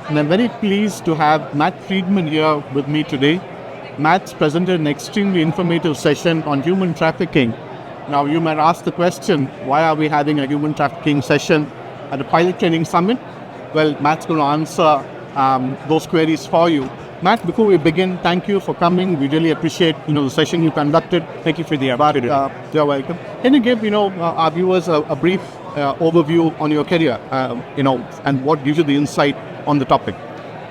And I'm very pleased to have Matt Friedman here with me today. Matt's presented an extremely informative session on human trafficking. Now, you might ask the question, why are we having a human trafficking session at a pilot training summit? Well, Matt's going to answer those queries for you. Matt, before we begin, thank you for coming. We really appreciate, the session you conducted. Thank you for the opportunity. You're welcome. Can you give, our viewers a brief overview on your career, and what gives you the insight on the topic?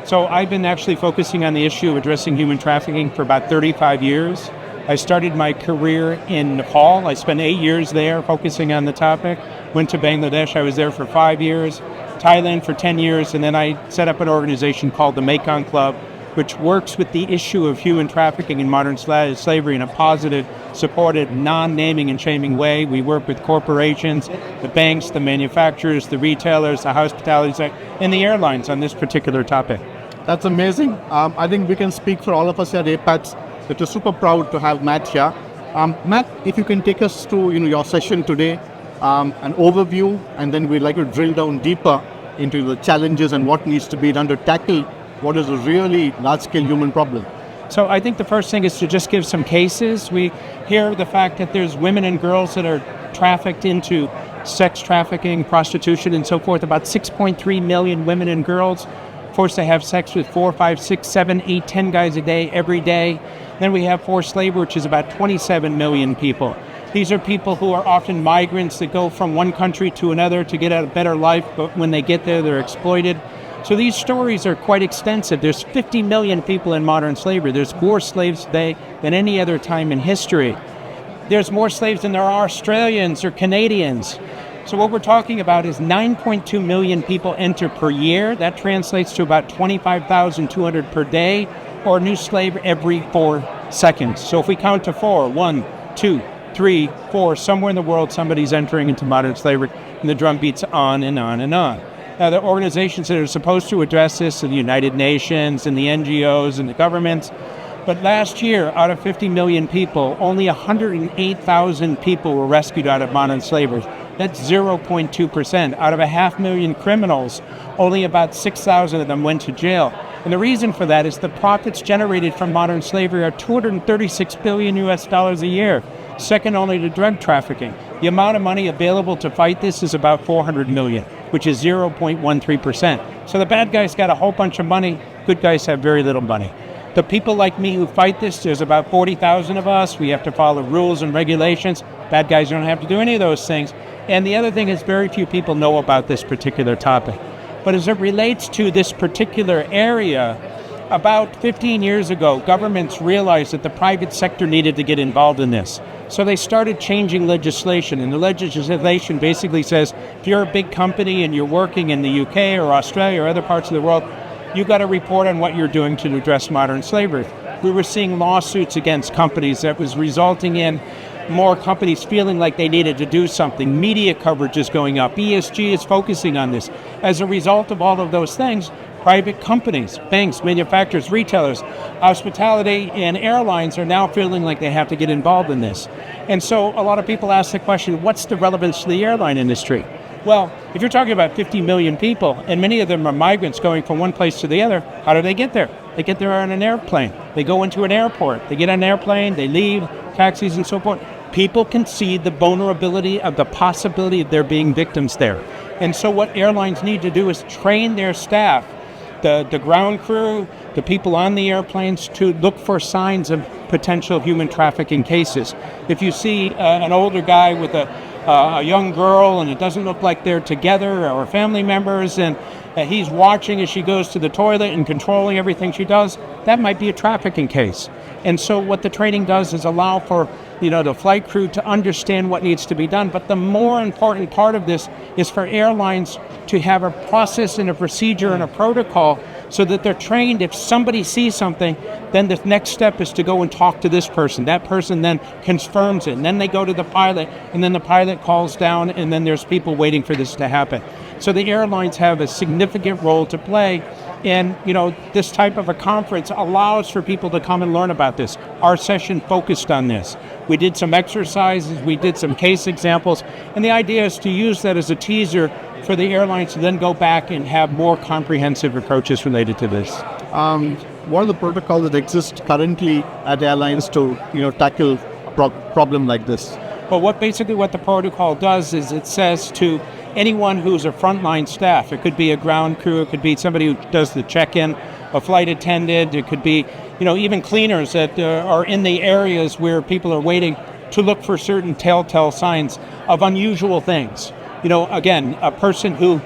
So I've been actually focusing on the issue of addressing human trafficking for about 35 years. I started my career in Nepal. I spent 8 years there focusing on the topic. Went to Bangladesh. I was there for 5 years. Thailand for 10 years. And then I set up an organization called the Mekong Club, which works with the issue of human trafficking and modern slavery in a positive, supportive, non-naming and shaming way. We work with corporations, the banks, the manufacturers, the retailers, the hospitality sector, and the airlines on this particular topic. That's amazing. I think we can speak for all of us here at APATS that we're super proud to have Matt here. Matt, if you can take us through your session today, an overview, and then we'd like to drill down deeper into the challenges and what needs to be done to tackle what is a really large-scale human problem. So I think the first thing is to just give some cases. We hear the fact that there's women and girls that are trafficked into sex trafficking, prostitution, and so forth. About 6.3 million women and girls forced to have sex with 4, 5, 6, 7, 8, 10 guys a day, every day. Then we have forced labor, which is about 27 million people. These are people who are often migrants that go from one country to another to get a better life, but when they get there, they're exploited. So these stories are quite extensive. There's 50 million people in modern slavery. There's more slaves today than any other time in history. There's more slaves than there are Australians or Canadians. So what we're talking about is 9.2 million people enter per year. That translates to about 25,200 per day, or a new slave every 4 seconds. So if we count to 4, 1, 2, 3, 4, somewhere in the world somebody's entering into modern slavery, and the drum beats on and on and on. Now, the organizations that are supposed to address this are the United Nations and the NGOs and the governments. But last year, out of 50 million people, only 108,000 people were rescued out of modern slavery. That's 0.2%. Out of 500,000 criminals, only about 6,000 of them went to jail. And the reason for that is the profits generated from modern slavery are $236 billion a year, second only to drug trafficking. The amount of money available to fight this is about 400 million, which is 0.13%. So the bad guys got a whole bunch of money, good guys have very little money. The people like me who fight this, there's about 40,000 of us. We have to follow rules and regulations. Bad guys don't have to do any of those things. And the other thing is very few people know about this particular topic. But as it relates to this particular area, about 15 years ago, governments realized that the private sector needed to get involved in this. So they started changing legislation, and the legislation basically says, if you're a big company and you're working in the UK or Australia or other parts of the world, you've got to report on what you're doing to address modern slavery. We were seeing lawsuits against companies that was resulting in more companies feeling like they needed to do something. Media coverage is going up. ESG is focusing on this. As a result of all of those things, private companies, banks, manufacturers, retailers, hospitality, and airlines are now feeling like they have to get involved in this. And so a lot of people ask the question, what's the relevance to the airline industry? Well, if you're talking about 50 million people, and many of them are migrants going from one place to the other, how do they get there? They get there on an airplane. They go into an airport. They get on an airplane, they leave, taxis and so forth. People can see the vulnerability of the possibility of there being victims there. And so what airlines need to do is train their staff, the ground crew, the people on the airplanes, to look for signs of potential human trafficking cases. If you see an older guy with a young girl and it doesn't look like they're together or family members, and he's watching as she goes to the toilet and controlling everything she does, that might be a trafficking case. And so what the training does is allow for the flight crew to understand what needs to be done. But the more important part of this is for airlines to have a process and a procedure and a protocol so that they're trained. If somebody sees something, then the next step is to go and talk to this person. That person then confirms it. And then they go to the pilot, and then the pilot calls down, and then there's people waiting for this to happen. So the airlines have a significant role to play. And, this type of a conference allows for people to come and learn about this. Our session focused on this. We did some exercises, we did some case examples, and the idea is to use that as a teaser for the airlines to then go back and have more comprehensive approaches related to this. What are the protocols that exist currently at airlines to tackle a problem like this? Well, what the protocol does is it says to anyone who's a frontline staff, it could be a ground crew, it could be somebody who does the check-in, a flight attendant, it could be even cleaners that are in the areas where people are waiting, to look for certain telltale signs of unusual things. Again, a person who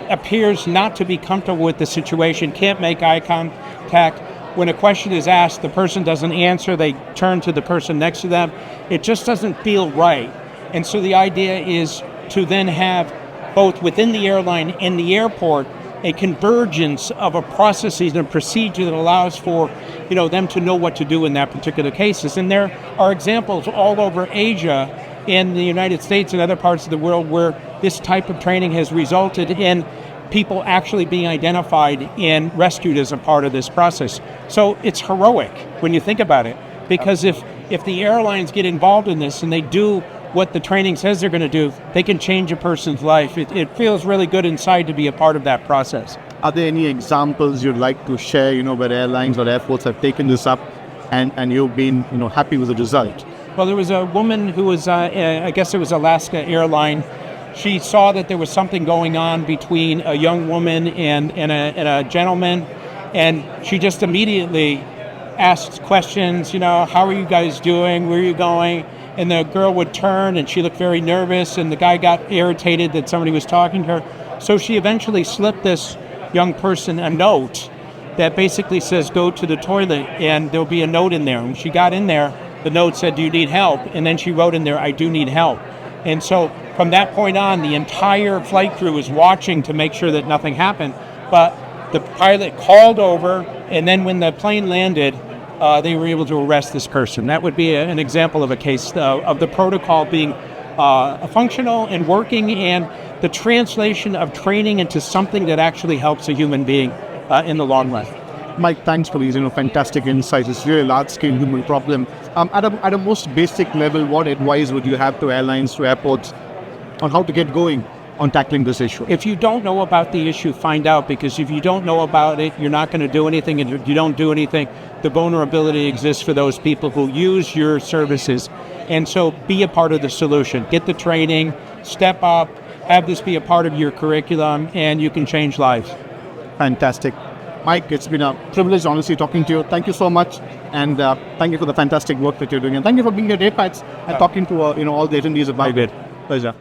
appears not to be comfortable with the situation, can't make eye contact. When a question is asked, the person doesn't answer, they turn to the person next to them. It just doesn't feel right. And so the idea is to then have, both within the airline and the airport, a convergence of a processes and a procedure that allows for them to know what to do in that particular cases. And there are examples all over Asia, in the United States and other parts of the world, where this type of training has resulted in people actually being identified and rescued as a part of this process. So it's heroic when you think about it, because if the airlines get involved in this and they do what the training says they're going to do, they can change a person's life. It feels really good inside to be a part of that process. Are there any examples you'd like to share, where airlines or airports have taken this up and you've been, happy with the result? Well, there was a woman who was, I guess it was Alaska Airline. She saw that there was something going on between a young woman and a gentleman, and she just immediately asked questions, how are you guys doing? Where are you going? And the girl would turn, and she looked very nervous, and the guy got irritated that somebody was talking to her. So she eventually slipped this young person a note that basically says, go to the toilet, and there'll be a note in there. And she got in there, the note said, do you need help? And then she wrote in there, I do need help. And so from that point on, the entire flight crew was watching to make sure that nothing happened. But the pilot called over, and then when the plane landed, they were able to arrest this person. That would be an example of a case of the protocol being functional and working, and the translation of training into something that actually helps a human being in the long run. Mike, thanks for these fantastic insights. It's really a large-scale human problem. At a most basic level, what advice would you have to airlines, to airports, on how to get going on tackling this issue? If you don't know about the issue, find out, because if you don't know about it, you're not going to do anything, and if you don't do anything, the vulnerability exists for those people who use your services. And so be a part of the solution. Get the training, step up, have this be a part of your curriculum, and you can change lives. Fantastic. Mike, it's been a privilege, honestly, talking to you. Thank you so much, and thank you for the fantastic work that you're doing, and thank you for being at APATS and talking to all the attendees about it. Pleasure.